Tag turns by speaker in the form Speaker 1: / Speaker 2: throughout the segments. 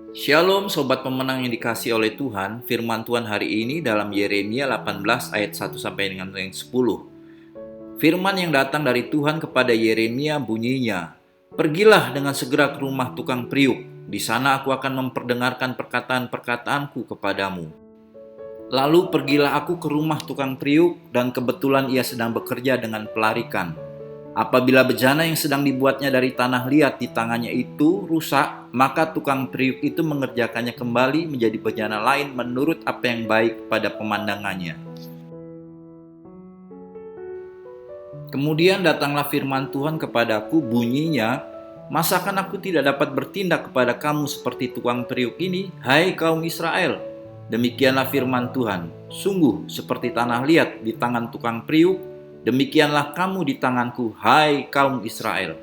Speaker 1: Shalom sobat pemenang yang dikasihi oleh Tuhan. Firman Tuhan hari ini dalam Yeremia 18 ayat 1 sampai dengan 10. Firman yang datang dari Tuhan kepada Yeremia bunyinya, "Pergilah dengan segera ke rumah tukang periuk. Di sana aku akan memperdengarkan perkataan-perkataanku kepadamu." Lalu pergilah aku ke rumah tukang periuk, dan kebetulan ia sedang bekerja dengan pelarikan. Apabila bejana yang sedang dibuatnya dari tanah liat di tangannya itu rusak, maka tukang periuk itu mengerjakannya kembali menjadi bejana lain menurut apa yang baik pada pemandangannya. Kemudian datanglah firman Tuhan kepadaku, bunyinya, "Masakan aku tidak dapat bertindak kepada kamu seperti tukang periuk ini, hai kaum Israel? Demikianlah firman Tuhan, sungguh seperti tanah liat di tangan tukang periuk, demikianlah kamu di tanganku, hai kaum Israel."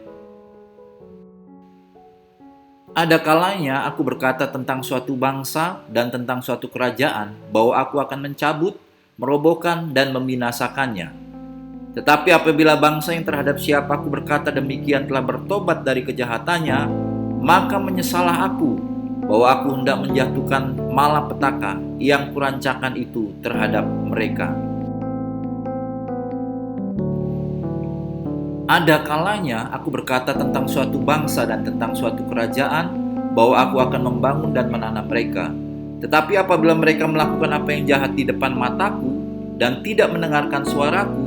Speaker 1: Ada kalanya aku berkata tentang suatu bangsa dan tentang suatu kerajaan bahwa aku akan mencabut, merobohkan, dan membinasakannya. Tetapi apabila bangsa yang terhadap siapa aku berkata demikian telah bertobat dari kejahatannya, maka menyesalah aku bahwa aku hendak menjatuhkan malapetaka yang kurancakan itu terhadap mereka. Ada kalanya aku berkata tentang suatu bangsa dan tentang suatu kerajaan bahwa aku akan membangun dan menanam mereka. Tetapi apabila mereka melakukan apa yang jahat di depan mataku dan tidak mendengarkan suaraku,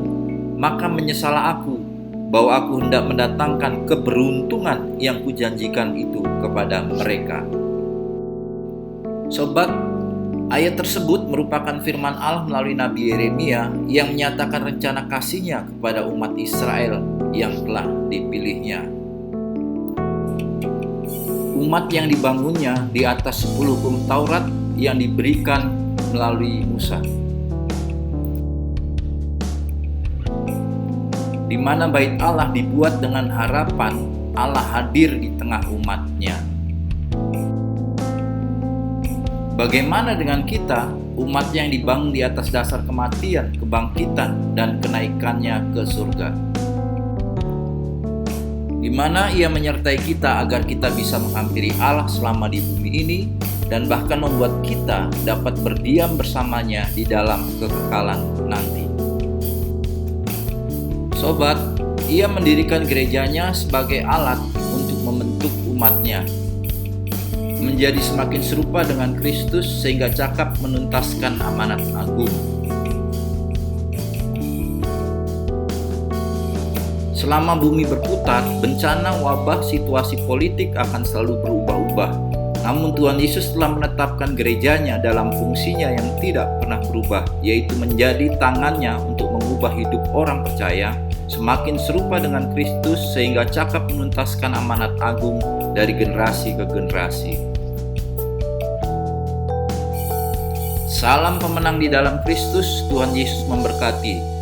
Speaker 1: maka menyesalah aku bahwa aku hendak mendatangkan keberuntungan yang kujanjikan itu kepada mereka. Sobat, ayat tersebut merupakan firman Allah melalui Nabi Yeremia yang menyatakan rencana kasih-Nya kepada umat Israel yang telah dipilihnya. Umat yang dibangunnya di atas 10 hukum Taurat yang diberikan melalui Musa, di mana bait Allah dibuat dengan harapan Allah hadir di tengah umat-Nya. Bagaimana dengan kita, umat yang dibangun di atas dasar kematian, kebangkitan, dan kenaikannya ke surga? Di mana Ia menyertai kita agar kita bisa menghampiri Allah selama di bumi ini, dan bahkan membuat kita dapat berdiam bersamanya di dalam kekekalan nanti. Sobat, Ia mendirikan gerejanya sebagai alat untuk membentuk umat-Nya menjadi semakin serupa dengan Kristus sehingga cakap menuntaskan amanat agung. Selama bumi berputar, bencana, wabah, situasi politik akan selalu berubah-ubah. Namun Tuhan Yesus telah menetapkan gerejanya dalam fungsinya yang tidak pernah berubah, yaitu menjadi tangannya untuk mengubah hidup orang percaya semakin serupa dengan Kristus sehingga cakap menuntaskan amanat agung dari generasi ke generasi. Salam pemenang di dalam Kristus. Tuhan Yesus memberkati.